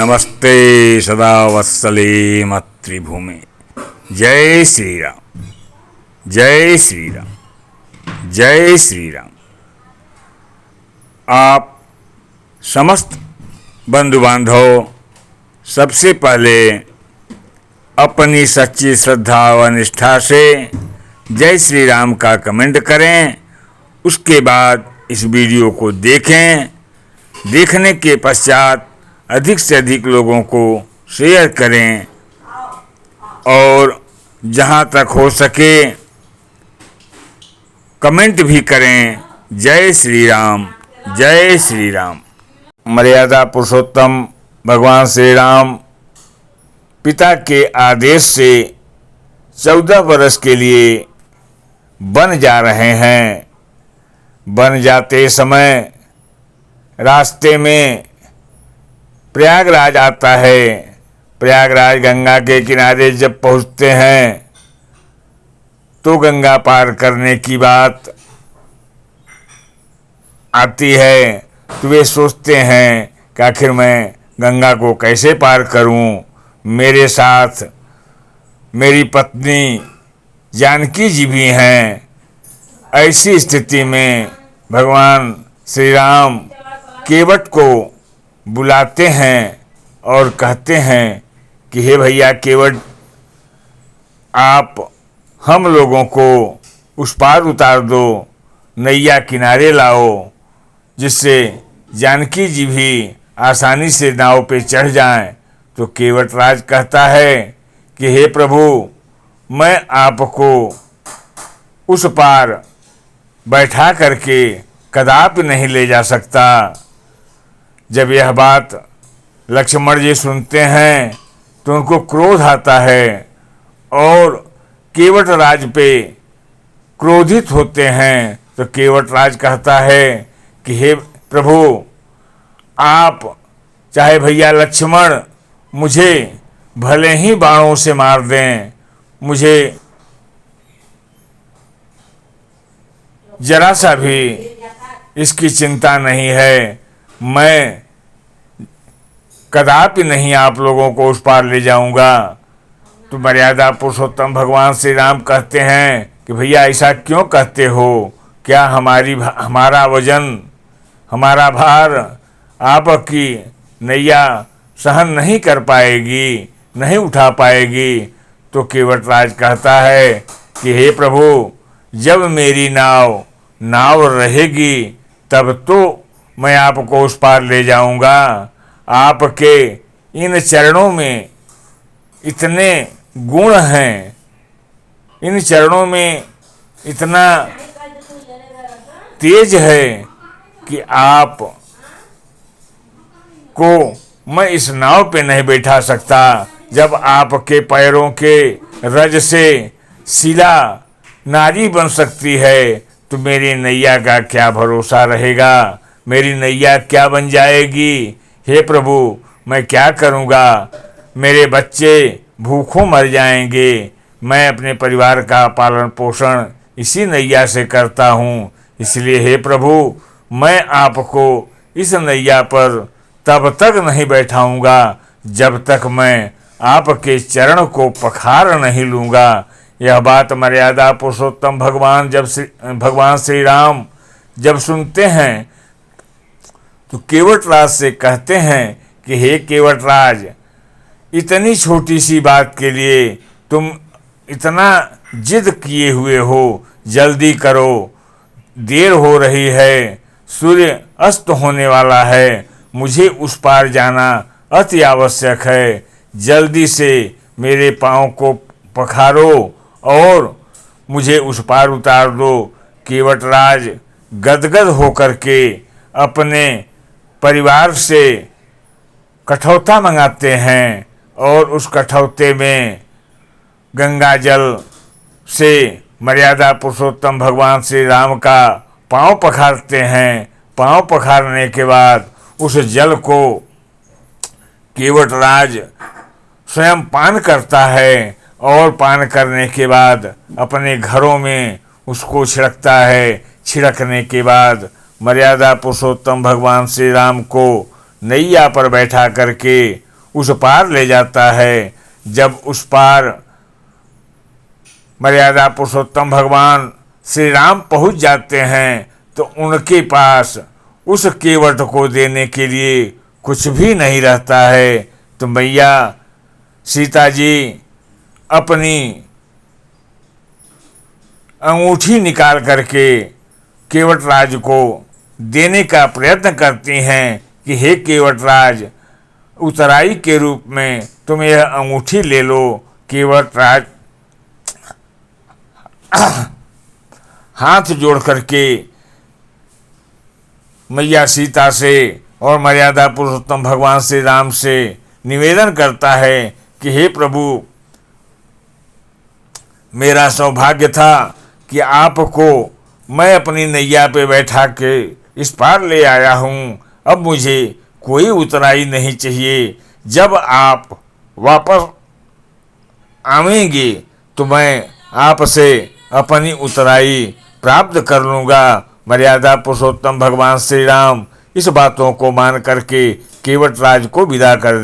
नमस्ते सदा वत्सले मातृभूमि। जय श्री राम, जय श्री राम, जय श्री राम। आप समस्त बंधु बांधव सबसे पहले अपनी सच्ची श्रद्धा व निष्ठा से जय श्री राम का कमेंट करें। उसके बाद इस वीडियो को देखें। देखने के पश्चात अधिक से अधिक लोगों को शेयर करें और जहां तक हो सके कमेंट भी करें। जय श्री राम, जय श्री राम। मर्यादा पुरुषोत्तम भगवान श्री राम पिता के आदेश से 14 वर्ष के लिए वन जा रहे हैं। वन जाते समय रास्ते में प्रयागराज आता है। प्रयागराज गंगा के किनारे जब पहुंचते हैं तो गंगा पार करने की बात आती है, तो वे सोचते हैं कि आखिर मैं गंगा को कैसे पार करूं। मेरे साथ मेरी पत्नी जानकी जी भी हैं। ऐसी स्थिति में भगवान श्री राम केवट को बुलाते हैं और कहते हैं कि हे भैया केवट, आप हम लोगों को उस पार उतार दो, नैया किनारे लाओ, जिससे जानकी जी भी आसानी से नाव पे चढ़ जाएं। तो केवट राज कहता है कि हे प्रभु, मैं आपको उस पार बैठा करके कदापि नहीं ले जा सकता। जब यह बात लक्ष्मण जी सुनते हैं तो उनको क्रोध आता है और केवट राज पे क्रोधित होते हैं। तो केवट राज कहता है कि हे प्रभु, आप चाहे भैया लक्ष्मण मुझे भले ही बाणों से मार दें, मुझे जरा सा भी इसकी चिंता नहीं है। मैं कदापि नहीं आप लोगों को उस पार ले जाऊंगा। तो मर्यादा पुरुषोत्तम भगवान श्री राम कहते हैं कि भैया ऐसा क्यों कहते हो? क्या हमारा वजन, हमारा भार आपकी नैया सहन नहीं कर पाएगी, नहीं उठा पाएगी? तो केवट राज कहता है कि हे प्रभु, जब मेरी नाव रहेगी तब तो मैं आपको उस पार ले जाऊंगा। आपके इन चरणों में इतने गुण हैं, इन चरणों में इतना तेज है कि आप को मैं इस नाव पे नहीं बैठा सकता। जब आपके पैरों के रज से शिला नारी बन सकती है तो मेरी नैया का क्या भरोसा रहेगा? मेरी नैया क्या बन जाएगी? हे प्रभु, मैं क्या करूँगा? मेरे बच्चे भूखों मर जाएंगे। मैं अपने परिवार का पालन पोषण इसी नैया से करता हूँ। इसलिए हे प्रभु, मैं आपको इस नैया पर तब तक नहीं बैठाऊँगा जब तक मैं आपके चरण को पखार नहीं लूँगा। यह बात मर्यादा पुरुषोत्तम भगवान श्री राम जब सुनते हैं तो केवट राज से कहते हैं कि हे केवट राज, इतनी छोटी सी बात के लिए तुम इतना जिद किए हुए हो। जल्दी करो, देर हो रही है, सूर्य अस्त होने वाला है, मुझे उस पार जाना अति आवश्यक है। जल्दी से मेरे पाँव को पखारो और मुझे उस पार उतार दो। केवट राज गदगद होकर के अपने परिवार से कठौता मंगाते हैं और उस कठौते में गंगा जल से मर्यादा पुरुषोत्तम भगवान श्री राम का पाँव पखारते हैं। पाँव पखारने के बाद उस जल को केवट राज स्वयं पान करता है और पान करने के बाद अपने घरों में उसको छिड़कता है। छिड़कने के बाद मर्यादा पुरुषोत्तम भगवान श्री राम को नैया पर बैठा करके उस पार ले जाता है। जब उस पार मर्यादा पुरुषोत्तम भगवान श्री राम पहुँच जाते हैं तो उनके पास उस केवट को देने के लिए कुछ भी नहीं रहता है। तो मैया सीता जी अपनी अंगूठी निकाल करके केवटराज को देने का प्रयत्न करती हैं कि हे केवटराज, उतराई के रूप में तुम यह अंगूठी ले लो। केवटराज हाथ जोड़ करके मैया सीता से और मर्यादा पुरुषोत्तम भगवान श्री राम से निवेदन करता है कि हे प्रभु, मेरा सौभाग्य था कि आपको मैं अपनी नैया पे बैठा के इस पार ले आया हूँ। अब मुझे कोई उतराई नहीं चाहिए। जब आप वापस आवेंगे तो मैं आपसे अपनी उतराई प्राप्त कर लूँगा। मर्यादा पुरुषोत्तम भगवान श्री राम इस बातों को मान करके केवटराज को विदा कर